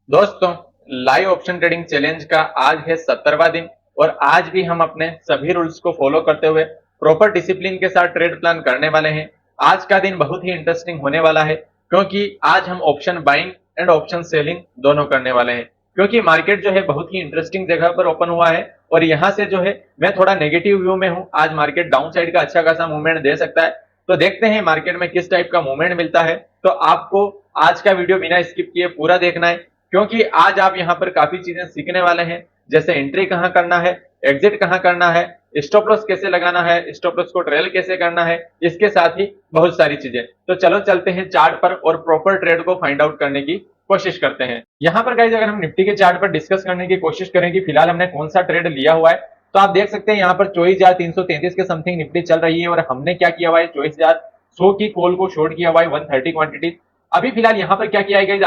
दोस्तों, live option trading challenge का आज है 70वां दिन और आज भी हम अपने सभी रूल्स को फॉलो करते हुए प्रॉपर डिसिप्लिन के साथ ट्रेड प्लान करने वाले हैं। आज का दिन बहुत ही इंटरेस्टिंग होने वाला है क्योंकि आज हम option buying and option selling दोनों करने वाले हैं। क्योंकि मार्केट जो है बहुत ही इंटरेस्टिंग जगह पर ओपन हुआ है और यहाँ से जो है मैं थोड़ा नेगेटिव व्यू में हूँ। आज मार्केट डाउन साइड का अच्छा खासा मूवमेंट दे सकता है, तो देखते हैं मार्केट में किस टाइप का मूवमेंट मिलता है। तो आपको आज का वीडियो बिना स्किप किए पूरा देखना है क्योंकि आज आप यहाँ पर काफी चीजें सीखने वाले हैं, जैसे एंट्री कहाँ करना है, एग्जिट कहाँ करना है, स्टॉप लॉस कैसे लगाना है, स्टॉप लॉस को ट्रेल कैसे करना है, इसके साथ ही बहुत सारी चीजें। तो चलो चलते हैं चार्ट पर और प्रॉपर ट्रेड को फाइंड आउट करने की कोशिश करते हैं। यहाँ पर गाइस अगर हम निफ्टी के चार्ट पर डिस्कस करने की कोशिश करें कि फिलहाल हमने कौन सा ट्रेड लिया हुआ है, तो आप देख सकते हैं यहाँ पर 24,333 के समथिंग निफ्टी चल रही है और हमने क्या किया हुआ है, 24,100 की कॉल को शॉर्ट किया हुआ है 130 क्वांटिटी। अभी फिलहाल यहाँ पर क्या किया है,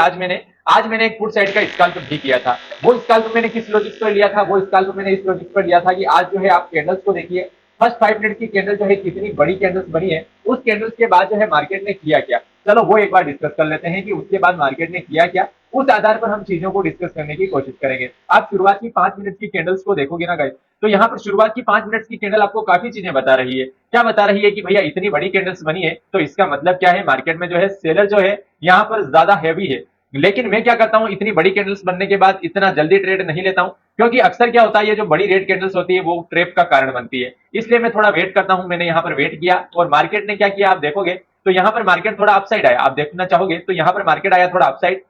आज मैंने एक पुट साइड का स्कैल्प भी किया था। वो स्कैल्प मैंने किस लॉजिक पर लिया था, वो स्कैल्प मैंने इस लॉजिक पर लिया था कि आज जो है आप कैंडल्स को देखिए, फर्स्ट 5 मिनट की कैंडल जो है कितनी बड़ी कैंडल्स बनी है, उस कैंडल्स के बाद जो है मार्केट ने किया क्या। चलो वो एक बार डिस्कस कर लेते हैं कि उसके बाद मार्केट ने किया क्या। उस आधार पर हम चीजों को डिस्कस करने की कोशिश करेंगे। आप शुरुआत की 5 मिनट की कैंडल्स को देखोगे ना गाइस, तो यहाँ पर शुरुआत की 5 मिनट की कैंडल आपको काफी चीजें बता रही है। क्या बता रही है कि भैया इतनी बड़ी कैंडल्स बनी है, तो इसका मतलब क्या है, मार्केट में जो है सेलर जो है यहाँ पर ज्यादा हैवी है। लेकिन मैं क्या करता हूं, इतनी बड़ी कैंडल्स बनने के बाद इतना जल्दी ट्रेड नहीं लेता हूं, क्योंकि अक्सर क्या होता है, ये जो बड़ी रेड कैंडल्स होती है वो ट्रेप का कारण बनती है। इसलिए मैं थोड़ा वेट करता हूं। मैंने यहाँ पर वेट किया और मार्केट ने क्या किया आप देखोगे, तो यहाँ पर मार्केट थोड़ा अपसाइड आया। आप देखना चाहोगे तो यहाँ पर मार्केट आया थोड़ा अपसाइड।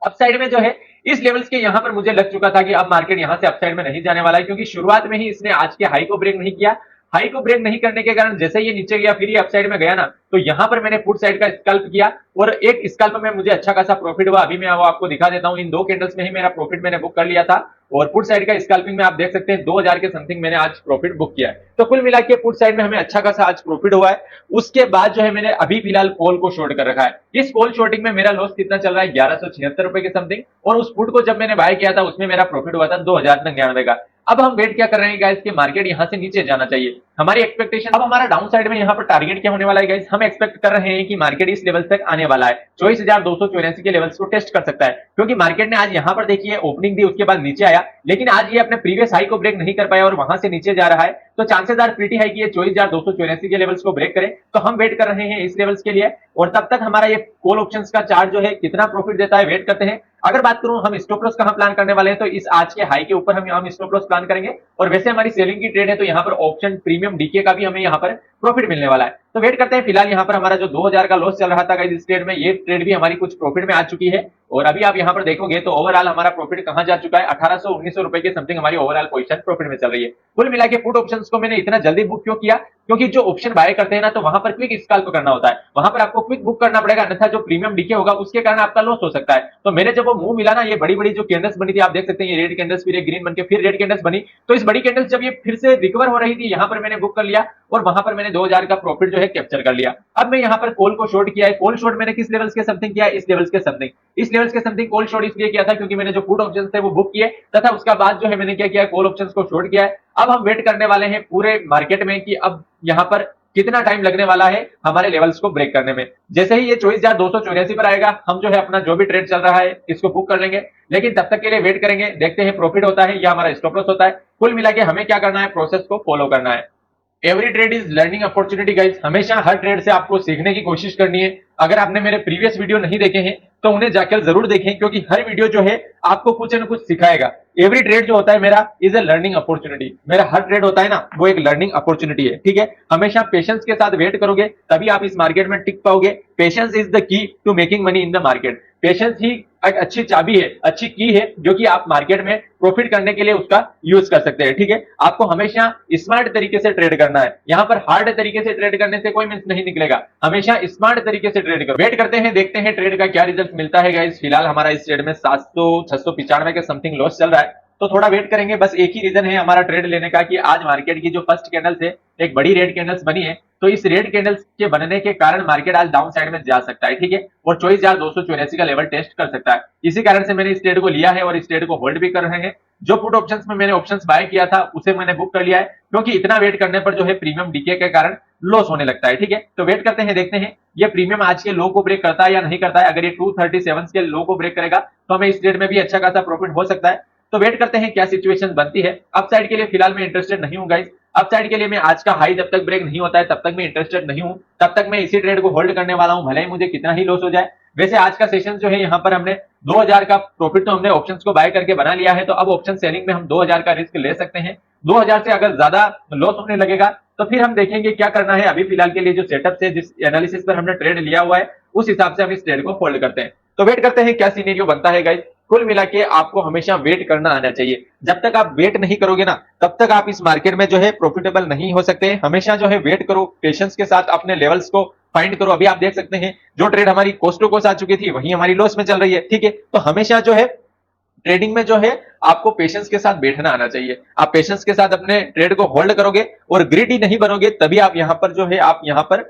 अपसाइड में जो है इस लेवल्स के यहाँ पर मुझे लग चुका था कि अब मार्केट यहाँ से अपसाइड में नहीं जाने वाला है, क्योंकि शुरुआत में ही इसने आज के हाई को ब्रेक नहीं किया। हाई को ब्रेक नहीं करने के कारण जैसे ये नीचे गया फिर ये अपसाइड में गया ना, तो यहाँ पर मैंने पुट साइड का स्कल्प किया और एक स्कल्प में मुझे अच्छा खासा प्रॉफिट हुआ। अभी मैं वो आपको दिखा देता हूँ। इन दो कैंडल्स में ही मेरा प्रॉफिट मैंने बुक कर लिया था और पुट साइड का स्कल्पिंग में आप देख सकते हैं 2000 के समथिंग मैंने आज प्रॉफिट बुक किया है। तो कुल मिला के पुट साइड में हमें अच्छा खासा आज प्रॉफिट हुआ है। उसके बाद जो है मैंने अभी फिलहाल कॉल को शॉर्ट कर रखा है। इस कॉल शॉर्टिंग में मेरा लॉस कितना चल रहा है, 1176 रुपए के समथिंग, और उस पुट को जब मैंने बाय किया था उसमें मेरा प्रॉफिट हुआ था 2099 का। अब हम वेट क्या कर रहे हैं गाइस कि मार्केट यहां से नीचे जाना चाहिए। हमारी एक्सपेक्टेशन, अब हमारा डाउन साइड में यहाँ पर टारगेट क्या होने वाला है गाइस, हम एक्सपेक्ट कर रहे हैं कि मार्केट इस लेवल तक आने वाला है, 24,284 के लेवल्स को टेस्ट कर सकता है। क्योंकि मार्केट ने आज यहाँ पर देखिए ओपनिंग दी, उसके बाद नीचे आया, लेकिन आज ये अपने प्रीवियस हाई को ब्रेक नहीं कर पाया और वहां से नीचे जा रहा है। तो चांसेस आर प्रीटी हाई कि ये 24,284 के लेवल्स को ब्रेक करे। तो हम वेट कर रहे हैं इस लेवल्स के लिए और तब तक हमारा ये कॉल ऑप्शंस का चार्ट जो है कितना प्रॉफिट देता है वेट करते हैं। अगर बात करूं हम स्टॉप लॉस कहां प्लान करने वाले हैं, तो इस आज के हाई के ऊपर हम स्टॉप लॉस प्लान करेंगे। और वैसे हमारी सेलिंग की ट्रेड है तो यहाँ पर ऑप्शन प्रीमियम डीके का भी हमें यहाँ पर प्रॉफिट मिलने वाला है। तो वेट करते हैं। फिलहाल यहाँ पर हमारा जो 2000 का लॉस चल रहा था इस ट्रेड में, ये ट्रेड भी हमारी कुछ प्रॉफिट में आ चुकी है। और अभी आप यहाँ पर देखोगे तो ओवरऑल हमारा प्रॉफिट कहां जा चुका है, 1800-1900 रुपए के समथिंग हमारी ओवरऑल पोजीशन प्रॉफिट में चल रही है। कुल मिला के पुट ऑप्शंस को मैंने इतना जल्दी बुक क्यों किया, क्योंकि जो ऑप्शन बाय करते हैं ना, तो वहां पर क्विक स्कैल्प करना होता है, वहां पर आपको क्विक बुक करना पड़ेगा, अन्यथा जो प्रीमियम डीके होगा उसके कारण आपका लॉस हो सकता है। तो मेरे जब वो मुंह मिला ना, ये बड़ी बड़ी जो कैंडल्स बनी थी आप देख सकते हैं, ये रेड कैंडल्स फिर ग्रीन बन के फिर रेड कैंडल्स बनी, तो इस बड़ी कैंडल्स जब ये फिर से रिकवर हो रही थी, यहाँ पर मैंने बुक कर लिया और वहां पर मैंने 2000 का प्रॉफिट जो है कैप्चर कर लिया। अब मैं यहाँ पर कॉल को शॉर्ट किया है। कॉल शॉर्ट मैंने किस लेवल्स के समथिंग किया है, इस लेवल्स के समथिंग, इस लेवल्स के समथिंग कॉल शॉर्ट इसलिए किया था क्योंकि मैंने जो पुट ऑप्शंस थे वो बुक किए, तथा उसका बाद जो है मैंने क्या किया, कॉल ऑप्शंस को शॉर्ट किया है। अब हम वेट करने वाले हैं पूरे मार्केट में कि अब यहाँ पर कितना टाइम लगने वाला है हमारे लेवल्स को ब्रेक करने में। जैसे ही ये 24,284 पर आएगा, हम जो है अपना जो भी ट्रेड चल रहा है इसको बुक कर लेंगे। लेकिन तब तक के लिए वेट करेंगे, देखते हैं प्रॉफिट होता है या हमारा स्टॉप लॉस होता है। कुल मिला के हमें क्या करना है, प्रोसेस को फॉलो करना है। Every trade is learning opportunity guys. हमेशा हर ट्रेड से आपको सीखने की कोशिश करनी है। अगर आपने मेरे प्रीवियस वीडियो नहीं देखे हैं तो उन्हें जाकर जरूर देखें, क्योंकि हर वीडियो जो है आपको कुछ न कुछ सिखाएगा। एवरी ट्रेड जो होता है मेरा इज ए लर्निंग अपॉर्चुनिटी। मेरा हर ट्रेड होता है ना, वो एक लर्निंग अपॉर्चुनिटी है, ठीक है। हमेशा पेशेंस के साथ वेट करोगे तभी आप इस मार्केट में टिक पाओगे। Patience is the key to making money in the market. Patience ही एक अच्छी चाबी है, अच्छी की है, जो कि आप मार्केट में प्रॉफिट करने के लिए उसका यूज कर सकते हैं, ठीक है। आपको हमेशा स्मार्ट तरीके से ट्रेड करना है। यहाँ पर हार्ड तरीके से ट्रेड करने से कोई मींस नहीं निकलेगा। हमेशा स्मार्ट तरीके से ट्रेड करो। वेट करते हैं, देखते हैं ट्रेड का क्या रिजल्ट मिलता है गाइस। फिलहाल हमारा इस ट्रेड में 700-695 के समथिंग लॉस चल रहा है, तो थोड़ा वेट करेंगे। बस एक ही रीजन है हमारा ट्रेड लेने का कि आज मार्केट की जो फर्स्ट कैंडल से एक बड़ी रेड कैंडल्स बनी है, तो इस रेड कैंडल्स के बनने के कारण मार्केट आज डाउन साइड में जा सकता है, ठीक है, और 24,284 का लेवल टेस्ट कर सकता है। इसी कारण से मैंने इस ट्रेड को लिया है और इस ट्रेड को होल्ड भी कर रहे हैं। जो पुट ऑप्शंस में मैंने ऑप्शंस बाय किया था उसे मैंने बुक कर लिया है, क्योंकि इतना वेट करने पर जो है प्रीमियम डीके के कारण लॉस होने लगता है। ठीक है, तो वेट करते हैं, देखते हैं ये प्रीमियम आज के लो को ब्रेक करता है या नहीं करता है। अगर ये 237 के लो को ब्रेक करेगा तो हमें इस ट्रेड में भी अच्छा खासा प्रॉफिट हो सकता है। तो वेट करते हैं क्या सिचुएशन बनती है। अपसाइड के लिए फिलहाल मैं इंटरेस्टेड नहीं हूं गाइस। अपसाइड के लिए मैं आज का हाई जब तक ब्रेक नहीं होता है तब तक मैं इंटरेस्टेड नहीं हूं, तब तक मैं इसी ट्रेड को होल्ड करने वाला हूं, भले ही मुझे कितना ही लॉस हो जाए। वैसे आज का सेशन जो है यहाँ पर हमने 2000 का प्रॉफिट तो हमने ऑप्शंस को बाय करके बना लिया है, तो अब ऑप्शन सेलिंग में हम 2000 का रिस्क ले सकते हैं। 2000 से अगर ज्यादा लॉस होने लगेगा तो फिर हम देखेंगे क्या करना है। अभी फिलहाल के लिए जो सेटअप से जिस एनालिसिस पर हमने ट्रेड लिया हुआ है उस हिसाब से हम इस ट्रेड को होल्ड करते हैं। तो वेट करते हैं क्या सिनेरियो बनता है गाइस। कुल मिला के आपको हमेशा वेट करना आना चाहिए। जब तक आप वेट नहीं करोगे ना तब तक आप इस मार्केट में जो है प्रॉफिटेबल नहीं हो सकते। हमेशा जो है वेट करो, पेशेंस के साथ अपने लेवल्स को फाइंड करो। अभी आप देख सकते हैं जो ट्रेड हमारी कोस्ट टू कोस्ट आ चुकी थी वही हमारी लॉस में चल रही है। ठीक है, तो हमेशा जो है ट्रेडिंग में जो है आपको पेशेंस के साथ बैठना आना चाहिए। आप पेशेंस के साथ अपने ट्रेड को होल्ड करोगे और ग्रीडी नहीं बनोगे तभी आप यहां पर जो है आप यहां पर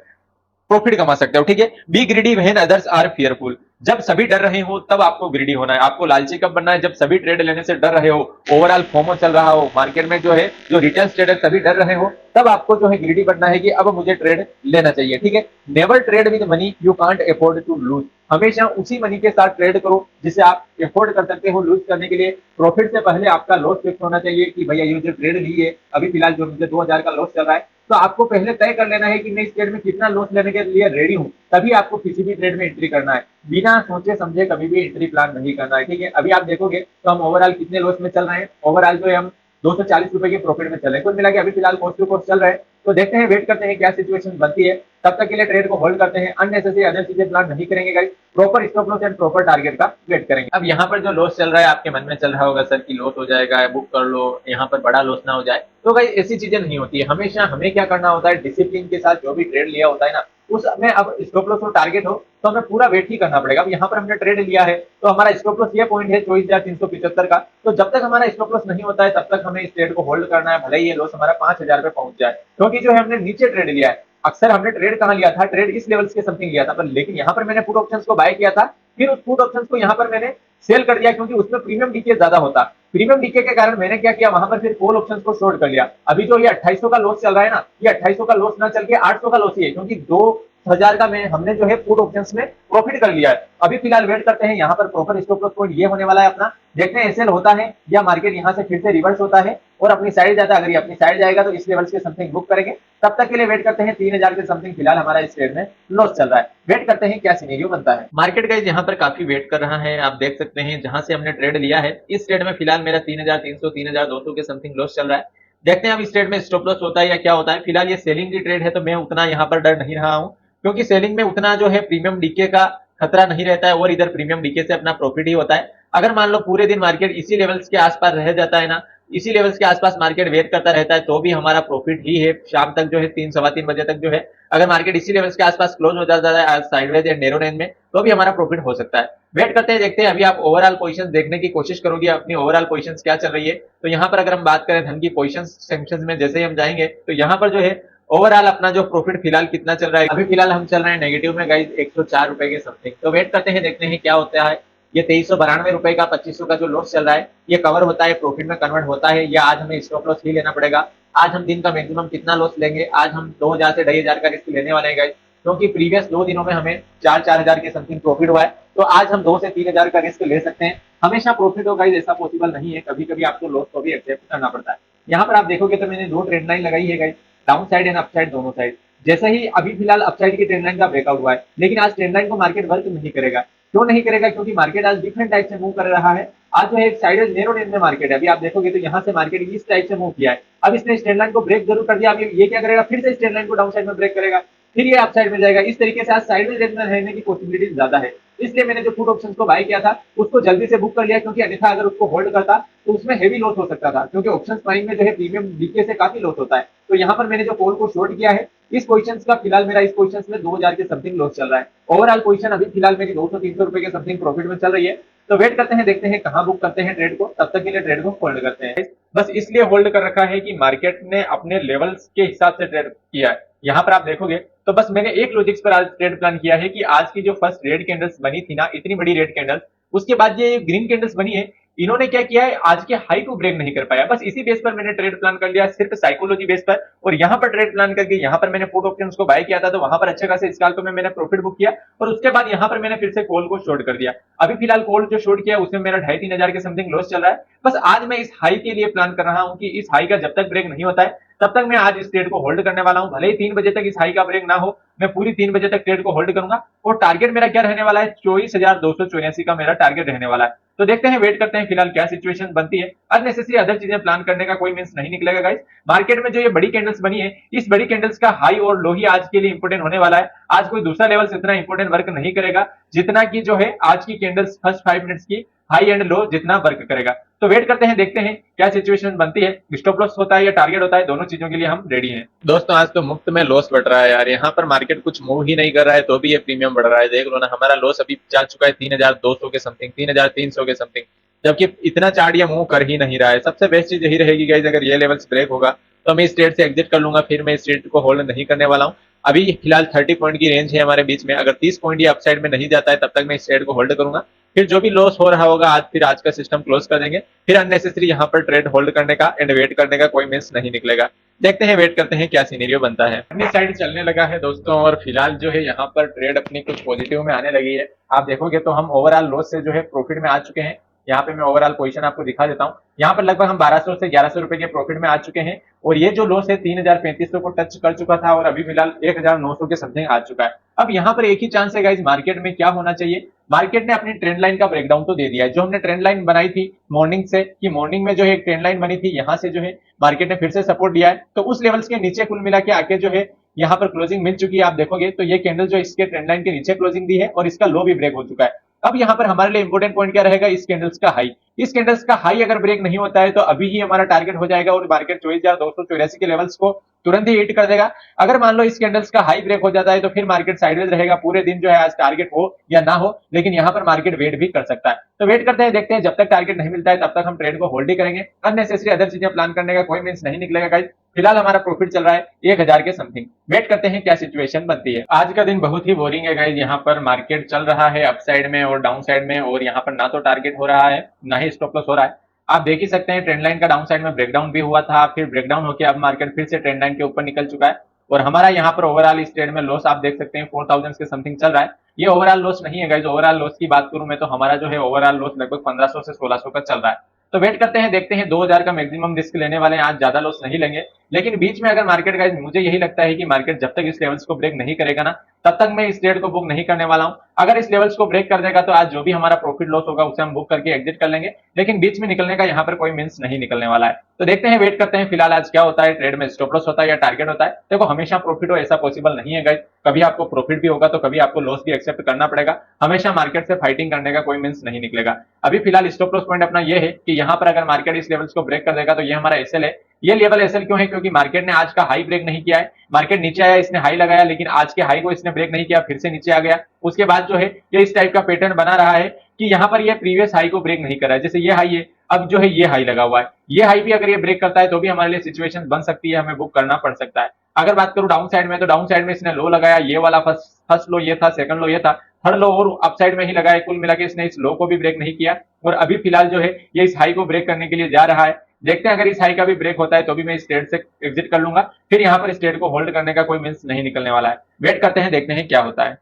प्रॉफिट कमा सकते हो। ठीक है, be greedy when others are fearful. जब सभी डर रहे हो तब आपको ग्रीडी होना है। आपको लालची कब बनना है, जब सभी ट्रेड लेने से डर रहे हो, ओवरऑल फोमो चल रहा हो मार्केट में, जो है जो रिटेल ट्रेडर सभी डर रहे हो, तब आपको जो है ग्रीडी बनना है कि अब मुझे ट्रेड लेना चाहिए। ठीक है, never trade with money you can't afford to lose. हमेशा उसी मनी के साथ ट्रेड करो जिसे आप अफोर्ड कर सकते हो लूज करने के लिए। प्रॉफिट से पहले आपका लॉस फिक्स होना चाहिए कि भैया ये जो ट्रेड ली है अभी फिलहाल जो मुझे 2000 का लॉस चल रहा है, तो आपको पहले तय कर लेना है कि मैं इस ट्रेड में कितना लॉस लेने के लिए रेडी हूं, तभी आपको किसी भी ट्रेड में एंट्री करना है। बिना सोचे समझे कभी भी एंट्री प्लान नहीं करना है। ठीक है, अभी आप देखोगे तो हम ओवरऑल कितने लॉस में चल रहे हैं। ओवरऑल जो है हम 240 रुपए के प्रॉफिट में चल रहे हैं। कुल मिला के अभी फिलहाल कोस्ट टू कोस्ट चल रहे हैं। तो देखते हैं, वेट करते हैं क्या सिचुएशन बनती है। तब तक के लिए ट्रेड को होल्ड करते हैं, अननेसेसरी अदर चीजें प्लान नहीं करेंगे guys. Proper stop loss and proper target का वेट करेंगे। अब यहाँ पर जो लॉस चल रहा है आपके मन में चल रहा होगा सर कि लॉस हो जाएगा, बुक कर लो, यहाँ पर बड़ा लॉस ना हो जाए। तो गाइस ऐसी चीजें नहीं होती है। हमेशा हमें क्या करना होता है, डिसिप्लिन के साथ जो भी ट्रेड लिया होता है ना उसमें अब स्टॉप लॉस और टारगेट हो तो हमें पूरा वेट ही करना पड़ेगा। अब यहाँ पर हमने ट्रेड लिया है तो हमारा स्टॉप लॉस ये पॉइंट है 24,375 का। तो जब तक हमारा स्टॉप लॉस नहीं होता है तब तक हमें इस ट्रेड को होल्ड करना है, भले ही ये लॉस हमारा 5,000 पे पहुंच जाए, क्योंकि जो है हमने नीचे ट्रेड लिया है। अक्सर हमने ट्रेड कहाँ लिया था, ट्रेड इस लेवल्स के समथिंग लिया था, पर लेकिन यहाँ पर मैंने पुट ऑप्शंस को बाय किया था, फिर उस पुट ऑप्शंस को यहाँ पर मैंने सेल कर दिया क्योंकि उसमें प्रीमियम डीके ज्यादा होता। प्रीमियम डीके के कारण मैंने क्या किया, वहां पर फिर कॉल ऑप्शंस को शॉर्ट कर लिया। अभी जो ये 2800 का लॉस चल रहा है ना, ये 2800 का लॉस ना चल के 800 का लॉस ही है, क्योंकि 2000 का में हमने जो है पुट ऑप्शंस में प्रॉफिट कर लिया है। अभी फिलहाल वेट करते हैं, यहाँ पर प्रॉपर स्टॉप लॉस पॉइंट ये होने वाला है अपना। देखते हैं एसएल होता है या मार्केट यहाँ से फिर से रिवर्स होता है और अपनी साइड जाता है। अगर ये अपनी साइड जाएगा तो इस लेवल के समथिंग बुक करेंगे। तब तक के लिए वेट करते हैं। 3000 के समथिंग फिलहाल हमारा इस ट्रेड में लॉस चल रहा है। वेट करते हैं क्या सिनेरियो बनता है। मार्केट गाइस यहाँ पर काफी वेट कर रहा है। आप देख सकते हैं जहां से हमने ट्रेड लिया है इस ट्रेड में फिलहाल मेरा 3300 3200 के समथिंग लॉस चल रहा है। देखते हैं अब इस ट्रेड में स्टॉप लॉस होता है या क्या होता है। फिलहाल ये सेलिंग की ट्रेड है तो मैं उतना यहाँ पर डर नहीं रहा हूँ, क्योंकि सेलिंग में उतना जो है प्रीमियम डीके का खतरा नहीं रहता है और इधर प्रीमियम डीके से अपना प्रॉफिट ही होता है। अगर मान लो पूरे दिन मार्केट इसी लेवल्स के आसपास रह जाता है ना, इसी लेवल्स के आसपास मार्केट वेट करता रहता है तो भी हमारा प्रॉफिट ही है। शाम तक जो है 3 सवा 3 बजे तक जो है अगर मार्केट इसी लेवल्स के आसपास क्लोज हो जाता है साइडवेज या नैरो रेंज में तो भी हमारा प्रॉफिट हो सकता है। वेट करते हैं, देखते हैं। अभी आप ओवरऑल पोजीशन देखने की कोशिश करोगे अपनी ओवरऑल पोजीशन क्या चल रही है। तो यहाँ पर अगर हम बात करें धन की पोजीशन सेक्शन में जैसे ही हम जाएंगे तो यहाँ पर जो है ओवरऑल अपना जो प्रॉफिट फिलहाल कितना चल रहा है। अभी फिलहाल हम चल रहे हैं नेगेटिव में गाइस 104 रुपए के समथिंग। तो वेट करते हैं, देखते हैं क्या होता है। ये 2392 रुपए का 2500 का जो लॉस चल रहा है ये कवर होता है, प्रॉफिट में कन्वर्ट होता है, या आज हमें स्टॉप लॉस ही लेना पड़ेगा। आज हम दिन का मैक्सिमम कितना लॉस लेंगे, आज हम 2000 से 2500 का रिस्क लेने वाले हैं गाइस, क्योंकि प्रीवियस 2 दिनों में हमें 4-4000 के समथिंग प्रॉफिट हुआ है। तो आज हम 2 से 3000 का रिस्क ले सकते हैं। हमेशा प्रॉफिट हो गाइस ऐसा पॉसिबल नहीं है, कभी कभी आपको लॉस को भी एक्सेप्ट करना पड़ता है। यहाँ पर आप देखोगे तो मैंने 2 ट्रेंड लाइन लगाई है guys, down side and upside दोनों साइड। जैसे ही अभी फिलहाल अपसाइड की ट्रेंड लाइन का ब्रेकआउट हुआ है, लेकिन आज ट्रेंड लाइन को मार्केट वर्क नहीं करेगा। क्यों नहीं करेगा, क्योंकि मार्केट आज डिफरेंट टाइप से मूव कर रहा है। आज जो है एक साइड नैरो रेंज में मार्केट है। अभी आप देखोगे तो यहाँ से मार्केट इस टाइप से मूव किया है। अब इसने इस ट्रेंड लाइन को ब्रेक जरूर कर दिया। अब ये क्या करेगा, फिर से इस ट्रेंड लाइन को डाउन साइड में ब्रेक करेगा, फिर ये अप साइड में जाएगा। इस तरीके से आज साइड रेंज में रहने की पॉसिबिलिटी ज्यादा है। इसलिए मैंने जो पुट ऑप्शंस को बाय किया था उसको जल्दी से बुक कर लिया, क्योंकि अन्यथा अगर उसको होल्ड करता तो उसमें हेवी लॉस हो सकता था, क्योंकि ऑप्शंस बाइंग में जो है प्रीमियम डीके से काफी लॉस होता है। तो यहाँ पर मैंने जो कॉल को शॉर्ट किया है इस पोजीशंस का, फिलहाल मेरा इस पोजीशंस में 2000 के समथिंग लॉस चल रहा है। ओवरऑल पोजीशन अभी फिलहाल मेरी 200-300 रुपए के समथिंग प्रॉफिट में चल रही है। तो वेट करते हैं, देखते हैं कहाँ बुक करते हैं ट्रेड को। तब तक के लिए ट्रेड को होल्ड करते हैं। बस इसलिए होल्ड कर रखा है कि मार्केट ने अपने लेवल्स के हिसाब से ट्रेड किया है। यहाँ पर आप देखोगे तो बस मैंने एक लॉजिक्स पर आज ट्रेड प्लान किया है कि आज की जो फर्स्ट रेड कैंडल्स बनी थी ना, इतनी बड़ी रेड कैंडल्स, उसके बाद ये ग्रीन कैंडल्स बनी है, इन्होंने क्या किया है, आज के हाई को ब्रेक नहीं कर पाया, बस इसी बेस पर मैंने ट्रेड प्लान कर लिया, सिर्फ साइकोलॉजी बेस पर। और यहाँ पर ट्रेड प्लान करके यहाँ पर मैंने पुट ऑप्शंस को बाय किया था, तो वहां पर अच्छे खासे स्कैल्प में मैंने प्रॉफिट बुक किया, और उसके बाद यहाँ पर मैंने फिर से कॉल को शॉर्ट कर दिया। अभी फिलहाल कॉल जो शॉर्ट किया उसमें मेरा 2,500-3,000 के समथिंग लॉस चल रहा है। बस आज मैं इस हाई के लिए प्लान कर रहा हूँ कि इस हाई का जब तक ब्रेक नहीं होता है तब तक मैं आज इस ट्रेड को होल्ड करने वाला हूं। भले ही 3 बजे तक इस हाई का ब्रेक ना हो, मैं पूरी 3 बजे तक ट्रेड को होल्ड करूंगा। और टारगेट मेरा क्या रहने वाला है, 24,284 का मेरा टारगेट रहने वाला है। तो देखते हैं, वेट करते हैं फिलहाल क्या सिचुएशन बनती है। अननेसेसरी अदर चीजें प्लान करने का कोई मींस नहीं निकलेगा गाइस। मार्केट में जो ये बड़ी कैंडल्स बनी है, इस बड़ी कैंडल्स का हाई और लो ही आज के लिए इंपोर्टेंट होने वाला है। आज कोई दूसरा लेवल इतना इंपोर्टेंट वर्क नहीं करेगा जितना कि जो है आज की कैंडल्स फर्स्ट 5 मिनट्स की हाई एंड लो जितना वर्क करेगा। तो वेट करते हैं, देखते हैं क्या सिचुएशन बनती है। स्टॉप लॉस होता है या टारगेट होता है, दोनों चीजों के लिए हम रेडी हैं। दोस्तों आज तो मुफ्त में लॉस बढ़ रहा है यार, यहाँ पर मार्केट कुछ मूव ही नहीं कर रहा है तो भी ये प्रीमियम बढ़ रहा है। देख लो ना, हमारा लॉस अभी जा चुका है 3,200 के समथिंग, 3,300 के समथिंग, जबकि इतना चार्ट ये मूव कर ही नहीं रहा है। सबसे बेस्ट चीज यही रहेगी गाइस, अगर ये लेवल्स ब्रेक होगा तो मैं इस ट्रेड से एग्जिट कर लूंगा, फिर मैं इस ट्रेड को होल्ड नहीं करने वाला हूँ। अभी फिलहाल 30 पॉइंट की रेंज है हमारे बीच में, अगर 30 पॉइंट ये अपसाइड में नहीं जाता है तब तक मैं इस ट्रेड को होल्ड करूंगा। फिर जो भी लॉस हो रहा होगा आज, फिर आज का सिस्टम क्लोज कर देंगे। फिर अननेसेसरी यहाँ पर ट्रेड होल्ड करने का एंड वेट करने का कोई मींस नहीं निकलेगा। देखते हैं, वेट करते हैं क्या सिनेरियो बनता है। अपनी साइड चलने लगा है दोस्तों, और फिलहाल जो है यहाँ पर ट्रेड अपनी कुछ पॉजिटिव में आने लगी है। आप देखोगे तो हम ओवरऑल लॉस से जो है प्रॉफिट में आ चुके हैं। यहाँ पे मैं ओवरऑल पोजीशन आपको दिखा देता हूँ। यहाँ पर लगभग हम 1200 से 1100 रुपए के प्रॉफिट में आ चुके हैं, और ये जो लॉस है 3,3500 को टच कर चुका था, और अभी फिलहाल 1,900 के समथिंग आ चुका है। अब यहाँ पर एक ही चांस है गाइस, मार्केट में क्या होना चाहिए। मार्केट ने अपनी ट्रेंड लाइन का ब्रेकडाउन तो दे दिया है। जो हमने ट्रेंड लाइन बनाई थी मॉर्निंग से, कि मॉर्निंग में जो है एक ट्रेंड लाइन बनी थी, यहाँ से जो है मार्केट ने फिर से सपोर्ट दिया है, तो उस लेवल्स के नीचे कुल मिला के आके जो है यहाँ पर क्लोजिंग मिल चुकी है। आप देखोगे तो ये कैंडल जो इसके ट्रेंड लाइन के नीचे क्लोजिंग दी है, और इसका लो भी ब्रेक हो चुका है। अब यहाँ पर हमारे लिए इंपोर्टेंट पॉइंट क्या रहेगा, इस कैंडल्स का हाई। इस कैंडल्स का हाई अगर ब्रेक नहीं होता है तो अभी ही हमारा टारगेट हो जाएगा, और मार्केट 24,284 के लेवल्स को तुरंत ही हिट कर देगा। अगर मान लो इस कैंडल्स का हाई ब्रेक हो जाता है तो फिर मार्केट साइडवेज रहेगा पूरे दिन, जो है आज टारगेट हो या ना हो, लेकिन यहाँ पर मार्केट वेट भी कर सकता है। तो वेट करते हैं, देखते हैं, जब तक टारगेट नहीं मिलता है तब तक हम ट्रेड को होल्ड ही करेंगे। अननेसेसरी अदर चीजें प्लान करने का कोई मींस नहीं निकलेगा गाइस। फिलहाल हमारा प्रॉफिट चल रहा है 1,000 के समथिंग। वेट करते हैं क्या सिचुएशन बनती है। आज का दिन बहुत ही बोरिंग है गाइस। यहाँ पर मार्केट चल रहा है अपसाइड में और डाउन साइड में, और यहाँ पर ना तो टारगेट हो रहा है ना ही स्टॉप लॉस हो रहा है। आप देख ही सकते हैं ट्रेंड लाइन का डाउन साइड में ब्रेकडाउन भी हुआ था, फिर ब्रेकडाउन होकर अब मार्केट फिर से ट्रेंड लाइन के ऊपर निकल चुका है। और हमारा यहाँ पर ओवरऑल इस ट्रेड में लॉस आप देख सकते हैं 4,000 के समथिंग चल रहा है। ये ओवरऑल लॉस नहीं है गाइस। ओवरऑल लॉस की बात करूं मैं तो हमारा जो है ओवरऑल लॉस लगभग 1,500 से 1,600 का चल रहा है। तो वेट करते हैं, देखते हैं, 2,000 का मैक्सिमम रिस्क लेने वाले हैं आज, ज्यादा लॉस नहीं लेंगे। लेकिन बीच में अगर मार्केट गाइस, मुझे यही लगता है कि मार्केट जब तक इस लेवल्स को ब्रेक नहीं करेगा ना, तब तक मैं इस ट्रेड को बुक नहीं करने वाला हूं। अगर इस लेवल्स को ब्रेक कर देगा तो आज जो भी हमारा प्रॉफिट लॉस होगा उसे हम बुक करके एग्जिट कर लेंगे, लेकिन बीच में निकलने का यहाँ पर कोई मींस नहीं निकलने वाला है। तो देखते हैं, वेट करते हैं फिलहाल आज क्या होता है। ट्रेड में स्टॉप लॉस होता है या टारगेट होता है। देखो, हमेशा प्रॉफिट हो ऐसा पॉसिबल नहीं है गाइस। कभी आपको प्रॉफिट भी होगा तो कभी आपको लॉस भी एक्सेप्ट करना पड़ेगा। हमेशा मार्केट से फाइटिंग करने का कोई मींस नहीं निकलेगा। अभी फिलहाल स्टॉप लॉस पॉइंट अपना ये है कि यहाँ पर अगर मार्केट इस लेवल्स को ब्रेक कर देगा तो ये हमारा एसएल है। ये लेवल एसएल क्यों है, क्योंकि मार्केट ने आज का हाई ब्रेक नहीं किया है। मार्केट नीचे आया, इसने हाई लगाया, लेकिन आज के हाई को इसने ब्रेक नहीं किया, फिर से नीचे आ गया। उसके बाद जो है ये इस टाइप का पैटर्न बना रहा है कि यहाँ पर ये प्रीवियस हाई को ब्रेक नहीं कर रहा है। जैसे ये हाई है, अब जो है ये हाई लगा हुआ है। ये हाई भी अगर ये ब्रेक करता है तो भी हमारे लिए सिचुएशन बन सकती है, हमें बुक करना पड़ सकता है। अगर बात करूं डाउन साइड में, तो डाउन साइड में इसने लो लगाया, ये वाला फर्स्ट लो ये था, सेकंड लो ये था, थर्ड लो और अपसाइड में ही लगाया। कुल मिला के इसने इस लो को भी ब्रेक नहीं किया, और अभी फिलहाल जो है ये इस हाई को ब्रेक करने के लिए जा रहा है। देखते हैं, अगर इस हाई का भी ब्रेक होता है तो भी मैं इस ट्रेड से एग्जिट कर लूंगा, फिर यहाँ पर इस ट्रेड को होल्ड करने का कोई मींस नहीं निकलने वाला है। वेट करते हैं, देखते हैं क्या होता है,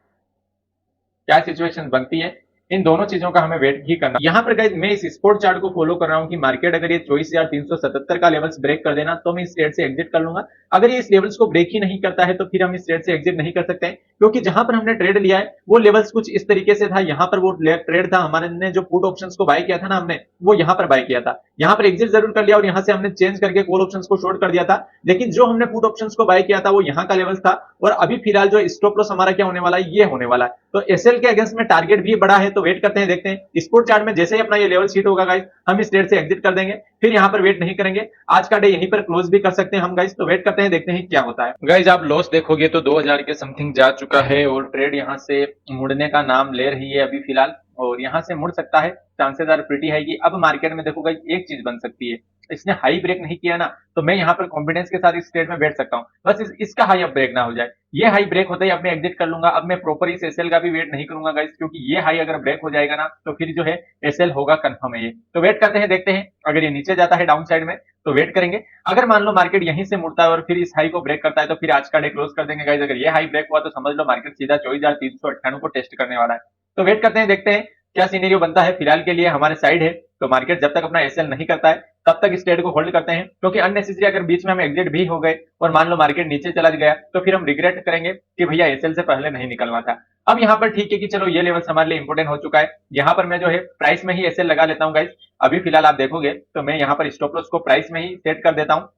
क्या सिचुएशन बनती है। इन दोनों चीजों का हमें वेट ही करना। यहाँ पर गाइस मैं इस स्पोर्ट चार्ट को फॉलो कर रहा हूँ कि मार्केट अगर ये 24,377 का लेवल्स ब्रेक कर देना तो मैं इस ट्रेड से एग्जिट कर लूंगा। अगर ये इस लेवल्स को ब्रेक ही नहीं करता है तो फिर हम इस ट्रेड से एग्जिट नहीं कर सकते हैं, क्योंकि जहां पर हमने ट्रेड लिया है वो लेवल्स कुछ इस तरीके से था। यहाँ पर वो ट्रेड था, हमारे जो पुट ऑप्शंस को बाय किया था ना हमने, वो यहाँ पर बाय किया था। यहाँ पर एग्जिट जरूर कर लिया और यहाँ से हमने चेंज करके कॉल ऑप्शंस को शॉर्ट कर दिया था, लेकिन जो हमने पुट ऑप्शंस को बाय किया था वो यहाँ का लेवल था। और अभी फिलहाल जो स्टॉप लॉस हमारा क्या होने वाला है, ये होने वाला है। तो एसएल के अगेंस्ट में टारगेट भी बड़ा है। तो वेट करते हैं, देखते हैं स्पोर्ट चार्ट में जैसे ही अपना ये लेवल शीट होगा गाइस, हम इस ट्रेड से एग्जिट कर देंगे, फिर यहाँ पर वेट नहीं करेंगे। आज का डे यहीं पर क्लोज भी कर सकते हैं हम गाइस। तो वेट करते हैं, देखते हैं क्या होता है। गाइस आप लॉस देखोगे तो 2,000 के समथिंग जा चुका है, और ट्रेड यहाँ से मुड़ने का नाम ले रही है अभी फिलहाल, और यहाँ से मुड़ सकता है, चांसेस आर प्रीटी है कि अब मार्केट में देखो गाइस एक चीज बन सकती है इसने हाई ब्रेक नहीं किया ना, तो मैं यहाँ पर कॉन्फिडेंस के साथ इस ट्रेड में बैठ सकता हूँ। बस इसका हाई अब ब्रेक ना हो जाए। ये हाई ब्रेक होता ही अब मैं एग्जिट कर लूंगा। अब मैं प्रॉपर इस एसएल का भी वेट नहीं करूंगा गाइस, क्योंकि ये हाई अगर ब्रेक हो जाएगा ना तो फिर जो है एसएल होगा कंफर्म है ये। तो वेट करते हैं, देखते हैं अगर ये नीचे जाता है डाउन साइड में तो वेट करेंगे। अगर मान लो मार्केट यहीं से मुड़ता है और फिर इस हाई को ब्रेक करता है तो फिर आज का डे क्लोज कर देंगे गाइस। अगर ये हाई ब्रेक हुआ तो समझ लो मार्केट सीधा 24,398 को टेस्ट करने वाला है। तो वेट करते हैं, देखते हैं क्या सिनेरियो बनता है। फिलहाल के लिए हमारे साइड है, तो मार्केट जब तक अपना एसएल नहीं करता है तब तक इस ट्रेड को होल्ड करते हैं, क्योंकि अननेसेसरी अगर बीच में हम एग्जिट भी हो गए और मान लो मार्केट नीचे चला गया तो फिर हम रिग्रेट करेंगे कि भैया एसएल से पहले नहीं निकलना था। अब यहाँ पर ठीक है कि चलो ये लेवल हमारे लिए इंपोर्टेंट हो चुका है। यहाँ पर मैं जो है प्राइस में ही एसएल लगा लेता हूँ गाइस। अभी फिलहाल आप देखोगे तो मैं यहाँ पर स्टॉप लॉस को प्राइस में ही सेट कर देता हूँ।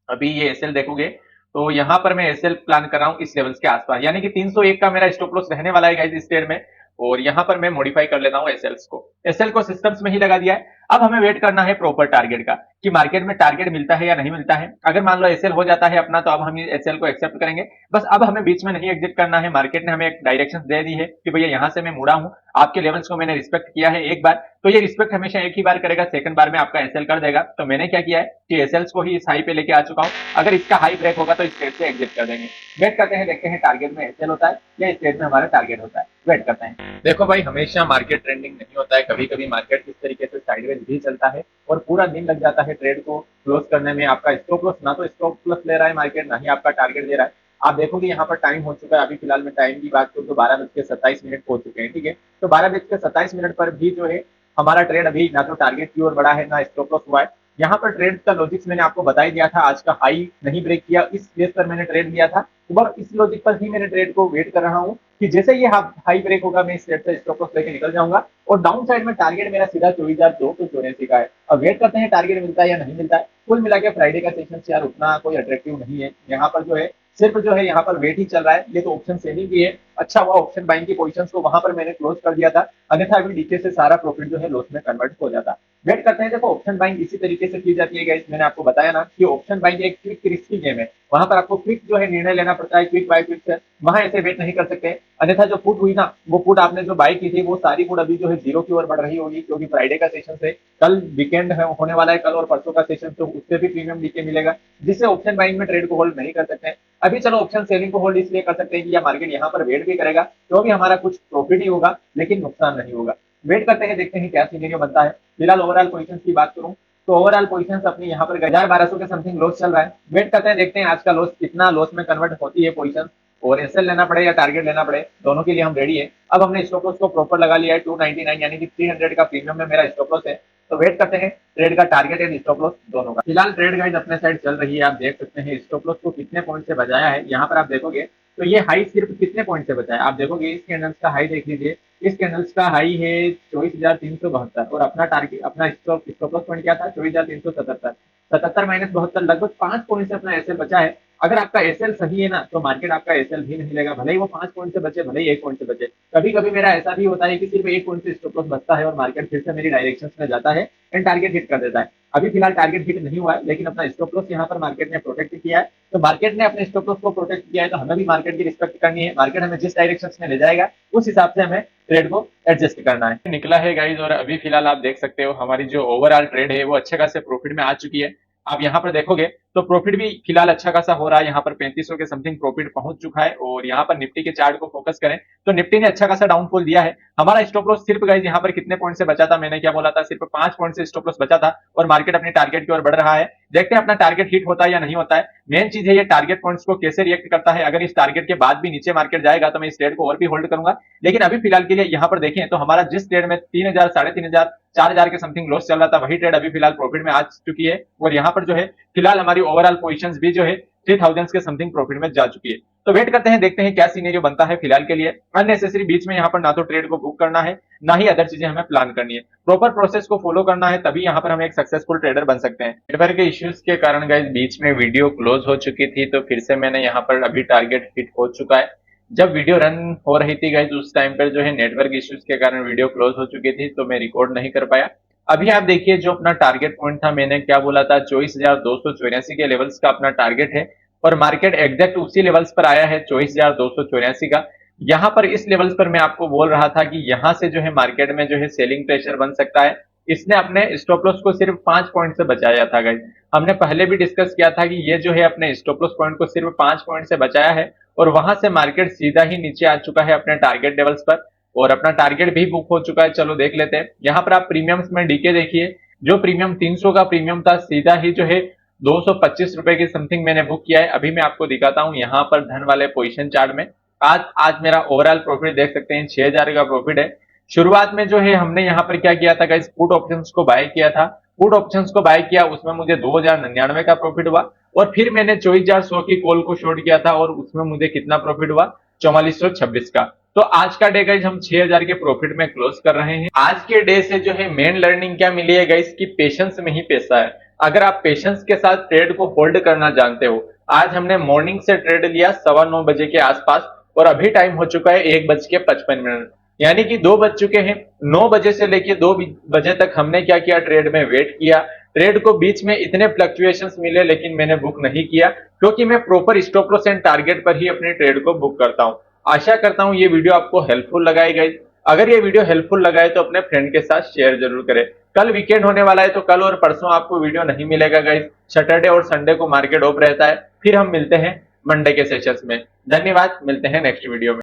अभी ये एसएल देखोगे तो यहाँ पर मैं एसएल प्लान कर रहा हूँ इस लेवल्स के आसपास, यानी कि 301 का मेरा स्टॉप लॉस रहने वाला है गाइस इस ट्रेड में। और यहाँ पर मैं मॉडिफाई कर लेता हूँ एसएल को सिस्टम्स में ही लगा दिया है। अब हमें वेट करना है प्रॉपर टारगेट का कि मार्केट में टारगेट मिलता है या नहीं मिलता है। अगर मान लो एसएल हो जाता है अपना तो अब हम एसएल को एक्सेप्ट करेंगे। बस अब हमें बीच में नहीं एग्जिट करना है। मार्केट ने हमें एक डायरेक्शन दे दी है कि भैया यहाँ से मैं मुड़ा हूँ, आपके लेवल्स को मैंने रिस्पेक्ट किया है एक बार, तो ये रिस्पेक्ट हमेशा एक ही बार करेगा, सेकंड बार में आपका एसएल कर देगा। तो मैंने क्या किया है कि एसएल्स को ही इस हाई पे लेके आ चुका हूँ। अगर इसका हाई ब्रेक होगा तो इस ट्रेड से एग्जिट कर देंगे। वेट करते हैं, देखते हैं टारगेट में एसएल होता है या इस ट्रेड में हमारा टारगेट होता है। वेट करते हैं। देखो भाई, हमेशा मार्केट ट्रेंडिंग नहीं होता है, कभी कभी मार्केट इस तरीके से साइडवेज भी चलता है और पूरा दिन लग जाता है ट्रेड को क्लोज करने में। आपका स्टॉप लॉस ना तो स्टॉप लॉस ले रहा है मार्केट, ना ही आपका टारगेट दे रहा है। आप देखोगे यहाँ पर टाइम हो चुका है, अभी फिलहाल में टाइम की बात करूँ तो 12:27 हो चुके हैं, ठीक है। तो 12:27 पर भी जो है हमारा ट्रेड अभी ना तो टारगेट की ओर बढ़ा है ना स्टॉप लॉस हुआ है। यहाँ पर ट्रेड का लॉजिक्स मैंने आपको बता ही दिया था, आज का हाई नहीं ब्रेक किया इस बेस पर मैंने ट्रेड लिया था। तो इस लॉजिक पर ही मैंने ट्रेड को वेट कर रहा हूँ कि जैसे ये हाई ब्रेक होगा मैं इस ट्रेड से स्टॉप लॉस लेके निकल जाऊंगा और डाउन साइड में टारगेट मेरा सीधा 24,284 का है। अब वेट करते हैं टारगेट मिलता है या नहीं मिलता है। कुल मिला के फ्राइडे का सेशन यार उतना कोई अट्रैक्टिव नहीं है। यहाँ पर जो है सिर्फ जो है यहाँ पर वेट ही चल रहा है। ये तो ऑप्शन सेलिंग भी है, अच्छा हुआ ऑप्शन बाइंग की पोजीशंस को वहां पर मैंने क्लोज कर दिया था, अन्यथा अभी नीचे से सारा प्रॉफिट जो है लॉस में कन्वर्ट हो जाता। वेट करते हैं। देखो ऑप्शन बाइंग इसी तरीके से की जाती है गाइस, मैंने आपको बताया ना कि ऑप्शन बाइंग एक क्विक रिस्की गेम है। वहां पर आपको क्विक जो है निर्णय लेना पड़ता है, क्विक बाय क्विक से, वहां ऐसे वेट नहीं कर सकते। अन्यथा जो पुट हुई ना, वो पुट आपने जो बाय की थी वो सारी पुट अभी जो है जीरो की ओर बढ़ रही होगी, क्योंकि फ्राइडे का सेशन से कल वीकेंड होने वाला है, कल और परसों का सेशन, तो उससे भी प्रीमियम नीचे मिलेगा, जिससे ऑप्शन बाइंग में ट्रेड को होल्ड नहीं कर सकते। अभी चलो ऑप्शन सेलिंग को होल्ड इसलिए कर सकते हैं कि या मार्केट यहाँ पर वेट भी करेगा तो भी हमारा कुछ प्रॉफिट ही होगा लेकिन नुकसान नहीं होगा। वेट करते हैं, देखते हैं क्या सिनेरियो बनता है। फिलहाल ओवरऑल पोजीशन की बात करूं तो ओवरऑल पोजीशन अपनी यहाँ पर 1,1200 के समथिंग लॉस चल रहा है। वेट करते हैं, देखते हैं आज का लॉस कितना लॉस में कन्वर्ट होती है पोजीशन, और एसएल लेना पड़े या टारगेट लेना पड़े, दोनों के लिए हम रेडी है। अब हमने स्टॉप लॉस को प्रॉपर लगा लिया है 299, यानी कि 300 का प्रीमियम में मेरा स्टॉप लॉस है। तो वेट करते हैं ट्रेड का टारगेट एंड स्टॉप लॉस दोनों का। फिलहाल ट्रेड गाइस अपने साइड चल रही है, आप देख सकते हैं स्टॉप लॉस को कितने पॉइंट से बचाया है। यहाँ पर आप देखोगे तो ये हाई सिर्फ कितने पॉइंट से बचा है, आप देखोगे इस कैंडल्स का हाई देख लीजिए। इस कैंडल्स का हाई है 24,372 और अपना टारगेट अपना स्टॉप लॉस पॉइंट क्या था 24,377। 77 माइनस 72 लगभग 5 पॉइंट से अपना एसएल बचा है। अगर आपका एसएल सही है ना तो मार्केट आपका एसएल भी नहीं लेगा, भले ही वो 5 पॉइंट से बचे, भले ही 1 पॉइंट से बचे। कभी कभी मेरा ऐसा भी होता है कि सिर्फ 1 पॉइंट से स्टॉप लॉस बचता है और मार्केट फिर से मेरी डायरेक्शन में जाता है एंड टारगेट हिट कर देता है। अभी फिलहाल टारगेट हिट नहीं हुआ है, लेकिन अपना स्टॉप लॉस यहाँ पर मार्केट ने प्रोटेक्ट किया है। तो मार्केट ने अपने स्टॉप लॉस को प्रोटेक्ट किया है तो हमें भी मार्केट की रिस्पेक्ट करनी है। मार्केट हमें जिस डायरेक्शन में ले जाएगा उस हिसाब से हमें ट्रेड को एडजस्ट करना है। निकला है गाइस, और अभी फिलहाल आप देख सकते हो हमारी जो ओवरऑल ट्रेड है वो अच्छे खासे प्रॉफिट में आ चुकी है। आप यहाँ पर देखोगे तो प्रॉफिट भी फिलहाल अच्छा खासा हो रहा है, यहाँ पर 3500 के समथिंग प्रॉफिट पहुंच चुका है। और यहाँ पर निफ्टी के चार्ट को फोकस करें तो निफ्टी ने अच्छा खासा डाउनफॉल दिया है। हमारा स्टॉप लॉस सिर्फ गाइस यहाँ पर कितने पॉइंट से बचा था, मैंने क्या बोला था, सिर्फ 5 पॉइंट से स्टॉप लॉस बचा था और मार्केट अपने टारगेट की ओर बढ़ रहा है। देखते हैं अपना टारगेट हिट होता है या नहीं होता है। मेन चीज है ये टारगेट पॉइंट्स को कैसे रिएक्ट करता है। अगर इस टारगेट के बाद भी नीचे मार्केट जाएगा तो मैं इस ट्रेड को और भी होल्ड करूंगा, लेकिन अभी फिलहाल के लिए यहाँ पर देखें तो हमारा जिस ट्रेड में 3,000 3,500 4,000 के समथिंग लॉस चल रहा था वही ट्रेड अभी फिलहाल प्रॉफिट में आ चुकी है। और यहाँ पर जो है फिलहाल हमारी ओवरऑल पोजीशंस भी जो है 3,000 के समथिंग प्रॉफिट में जा चुकी है। तो वेट करते हैं, देखते हैं क्या सिनेरियो बनता है। फिलहाल के लिए अननेसेसरी बीच में यहाँ पर ना तो ट्रेड को बुक करना है ना ही अदर चीजें हमें प्लान करनी है। प्रॉपर प्रोसेस को फॉलो करना है, तभी यहाँ पर हम एक सक्सेसफुल ट्रेडर बन सकते हैं। नेटवर्क के इश्यूज के कारण गाइस बीच में वीडियो क्लोज हो चुकी थी, तो फिर से मैंने यहाँ पर अभी टारगेट हिट हो चुका है। जब वीडियो रन हो रही थी गाइस उस टाइम पर जो है नेटवर्क इश्यूज के कारण वीडियो क्लोज हो चुकी थी, तो मैं रिकॉर्ड नहीं कर पाया। अभी आप देखिए जो अपना टारगेट पॉइंट था, मैंने क्या बोला था, 24,284 के लेवल्स का अपना टारगेट है और मार्केट एग्जैक्ट उसी लेवल्स पर आया है 24,284 का। यहाँ पर इस लेवल्स पर मैं आपको बोल रहा था कि यहाँ से जो है मार्केट में जो है सेलिंग प्रेशर बन सकता है। इसने अपने स्टॉप लॉस को सिर्फ 5 पॉइंट से बचाया था गाइस। हमने पहले भी डिस्कस किया था कि ये जो है अपने स्टॉप लॉस पॉइंट को सिर्फ 5 पॉइंट से बचाया है और वहां से मार्केट सीधा ही नीचे आ चुका है अपने टारगेट लेवल्स पर और अपना टारगेट भी बुक हो चुका है। चलो देख लेते हैं। यहाँ पर आप प्रीमियम्स में डीके देखिए, जो प्रीमियम 300 का प्रीमियम था सीधा ही जो है 225 रुपए की समथिंग मैंने बुक किया है। अभी मैं आपको दिखाता हूँ यहाँ पर धन वाले पोजीशन चार्ट में। आज मेरा ओवरऑल प्रॉफिट देख सकते हैं 6000 का प्रॉफिट है। शुरुआत में जो है हमने यहाँ पर क्या किया था गाइस, पुट ऑप्शंस को बाय किया था। पुट ऑप्शंस को बाय किया, उसमें मुझे 2099 का प्रॉफिट हुआ और फिर मैंने 24100 की कॉल को शॉर्ट किया था और उसमें मुझे कितना प्रॉफिट हुआ, 4426 का। तो आज का डे गाइस हम 6000 के प्रॉफिट में क्लोज कर रहे हैं। आज के डे से जो है मेन लर्निंग क्या मिली है गाइस कि पेशेंस में ही पैसा है। अगर आप पेशेंस के साथ ट्रेड को होल्ड करना जानते हो। आज हमने मॉर्निंग से ट्रेड लिया 9:15 बजे के आसपास और अभी टाइम हो चुका है 1:55, यानी कि 2 बज चुके हैं। 9 बजे से लेके 2 बजे तक हमने क्या किया, ट्रेड में वेट किया। ट्रेड को बीच में इतने फ्लक्चुएशंस मिले लेकिन मैंने बुक नहीं किया क्योंकि मैं proper stop loss and target पर ही अपने ट्रेड को बुक करता हूं। आशा करता हूं ये वीडियो आपको हेल्पफुल लगा है गाइस। अगर ये वीडियो हेल्पफुल लगा है तो अपने फ्रेंड के साथ शेयर जरूर करें। कल वीकेंड होने वाला है तो कल और परसों आपको वीडियो नहीं मिलेगा गाइस। सैटरडे और संडे को मार्केट ऑफ रहता है। फिर हम मिलते हैं मंडे के सेशंस में। धन्यवाद, मिलते हैं नेक्स्ट वीडियो में।